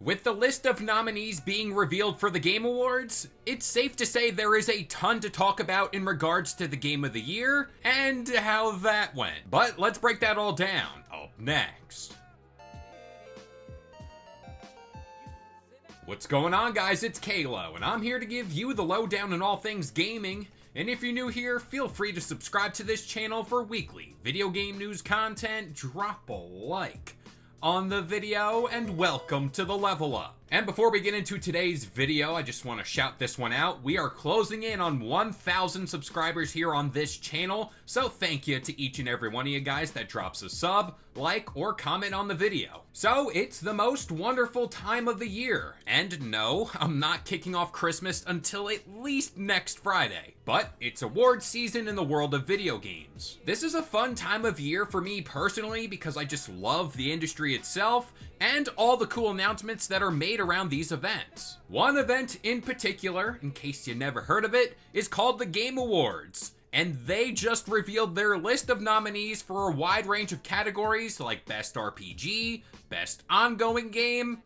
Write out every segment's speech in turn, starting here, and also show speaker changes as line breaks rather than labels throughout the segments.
With the list of nominees being revealed for the Game Awards, it's safe to say there is a ton to talk about in regards to the Game of the Year and how that went. But let's break that all down. Up next. What's going on, guys? It's Kalo, and I'm here to give you the lowdown on all things gaming. And if you're new here, feel free to subscribe to this channel for weekly video game news content. Drop a like on the video, and welcome to the Level Up. And before we get into today's video, I just want to shout this one out. We are closing in on 1,000 subscribers here on this channel, so thank you to each and every one of you guys that drops a sub, like, or comment on the video. So it's the most wonderful time of the year, and no, I'm not kicking off Christmas until at least next Friday, but it's award season in the world of video games. This is a fun time of year for me personally because I just love the industry itself and all the cool announcements that are made around these events. One event in particular, in case you never heard of it, is called the Game Awards. And they just revealed their list of nominees for a wide range of categories like Best RPG, Best Ongoing Game,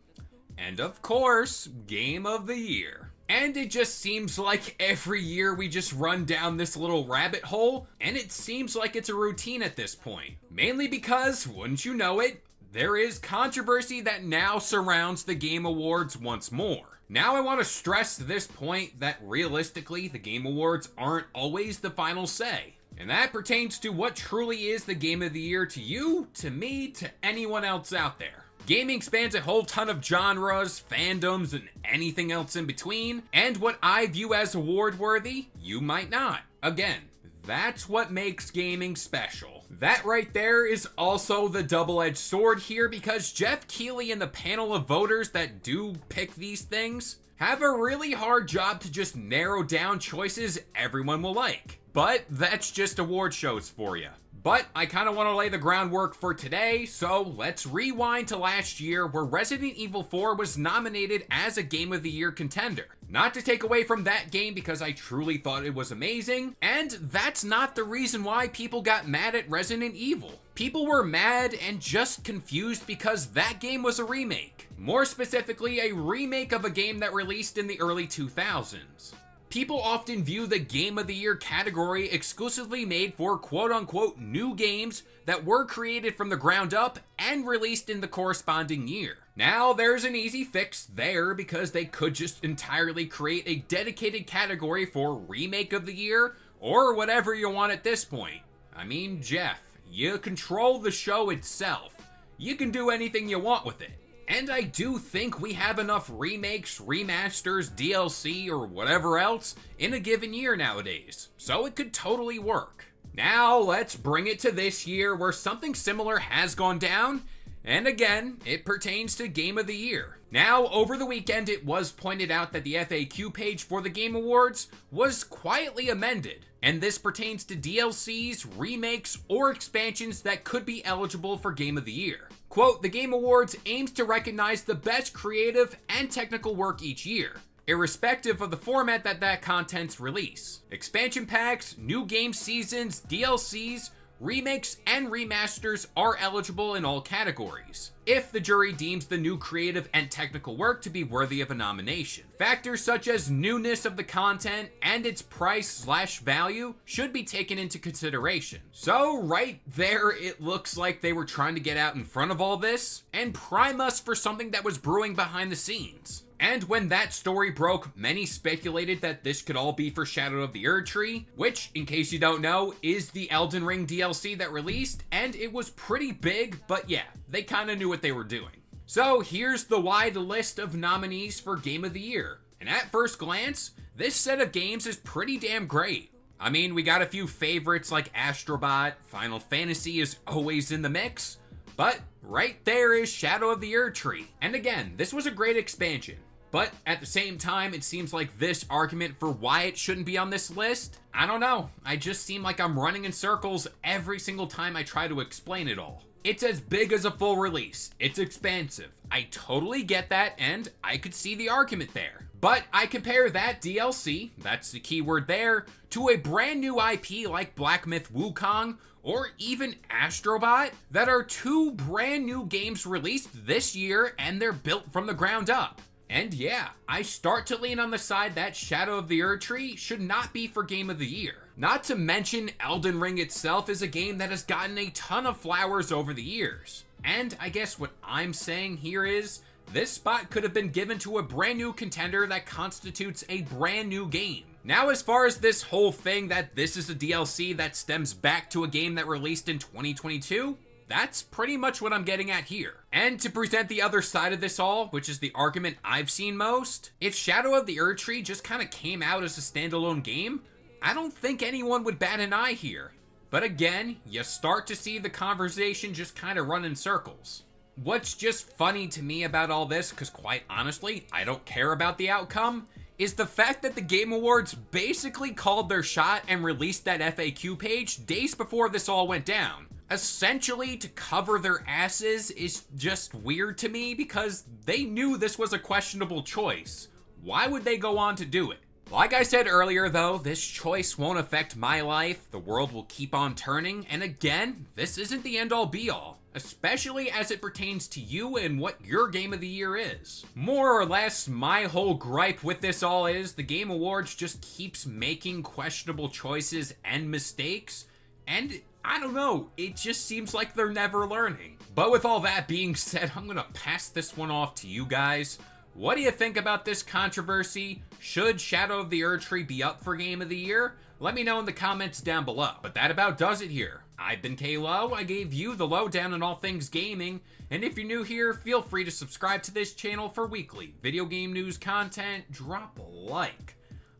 and of course, Game of the Year. And it just seems like every year we just run down this little rabbit hole, and it seems like it's a routine at this point. Mainly because, wouldn't you know it, there is controversy that now surrounds the Game Awards once more. Now I want to stress this point that realistically, the Game Awards aren't always the final say. And that pertains to what truly is the Game of the Year to you, to me, to anyone else out there. Gaming spans a whole ton of genres, fandoms, and anything else in between, and what I view as award-worthy, you might not. Again, that's what makes gaming special. That right there is also the double-edged sword here, because Jeff Keighley and the panel of voters that do pick these things have a really hard job to just narrow down choices everyone will like. But that's just award shows for you. But I kind of want to lay the groundwork for today, so let's rewind to last year where Resident Evil 4 was nominated as a Game of the Year contender. Not to take away from that game because I truly thought it was amazing, and that's not the reason why people got mad at Resident Evil. People were mad and just confused because that game was a remake. More specifically, a remake of a game that released in the early 2000s. People often view the Game of the Year category exclusively made for quote-unquote new games that were created from the ground up and released in the corresponding year. Now, there's an easy fix there because they could just entirely create a dedicated category for Remake of the Year or whatever you want at this point. I mean, Jeff, you control the show itself. You can do anything you want with it. And I do think we have enough remakes, remasters, DLC, or whatever else in a given year nowadays, so it could totally work. Now let's bring it to this year where something similar has gone down, and again, it pertains to Game of the Year. Now, over the weekend, it was pointed out that the FAQ page for the Game Awards was quietly amended, and this pertains to DLCs, remakes, or expansions that could be eligible for Game of the Year. Quote, the Game Awards aims to recognize the best creative and technical work each year, irrespective of the format that content's release. Expansion packs, new game seasons, DLCs, remakes, and remasters are eligible in all categories, if the jury deems the new creative and technical work to be worthy of a nomination. Factors such as newness of the content and its price/value should be taken into consideration. So right there, it looks like they were trying to get out in front of all this and prime us for something that was brewing behind the scenes. And when that story broke, many speculated that this could all be for Shadow of the Erdtree, which, in case you don't know, is the Elden Ring DLC that released, and it was pretty big, but yeah, they kind of knew what they were doing. So here's the wide list of nominees for Game of the Year, and at first glance, this set of games is pretty damn great. I mean, we got a few favorites like Astrobot, Final Fantasy is always in the mix, but right there is Shadow of the Erdtree. And again, this was a great expansion. But at the same time, it seems like this argument for why it shouldn't be on this list, I don't know. I just seem like I'm running in circles every single time I try to explain it all. It's as big as a full release. It's expansive. I totally get that, and I could see the argument there. But I compare that DLC, that's the keyword there, to a brand new IP like Black Myth Wukong or even Astrobot that are two brand new games released this year and they're built from the ground up. And yeah, I start to lean on the side that Shadow of the Erdtree should not be for Game of the Year. Not to mention Elden Ring itself is a game that has gotten a ton of flowers over the years. And I guess what I'm saying here is, this spot could have been given to a brand new contender that constitutes a brand new game. Now, as far as this whole thing that this is a DLC that stems back to a game that released in 2022, that's pretty much what I'm getting at here. And to present the other side of this all, which is the argument I've seen most, if Shadow of the Erdtree just kind of came out as a standalone game, I don't think anyone would bat an eye here. But again, you start to see the conversation just kind of run in circles. What's just funny to me about all this, because quite honestly, I don't care about the outcome, is the fact that the Game Awards basically called their shot and released that FAQ page days before this all went down. Essentially to cover their asses is just weird to me because they knew this was a questionable choice. Why would they go on to do it? Like I said earlier though, this choice won't affect my life, the world will keep on turning, and again, this isn't the end-all be-all, especially as it pertains to you and what your Game of the Year is. More or less, my whole gripe with this all is the Game Awards just keeps making questionable choices and mistakes, and I don't know, it just seems like they're never learning. But with all that being said, I'm gonna pass this one off to you guys. What do you think about this controversy? Should Shadow of the Erdtree be up for Game of the Year? Let me know in the comments down below. But that about does it here. I've been K-Lo, I gave you the lowdown on all things gaming, and if you're new here, feel free to subscribe to this channel for weekly video game news content, drop a like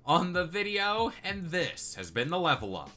on the video, and this has been the Level Up.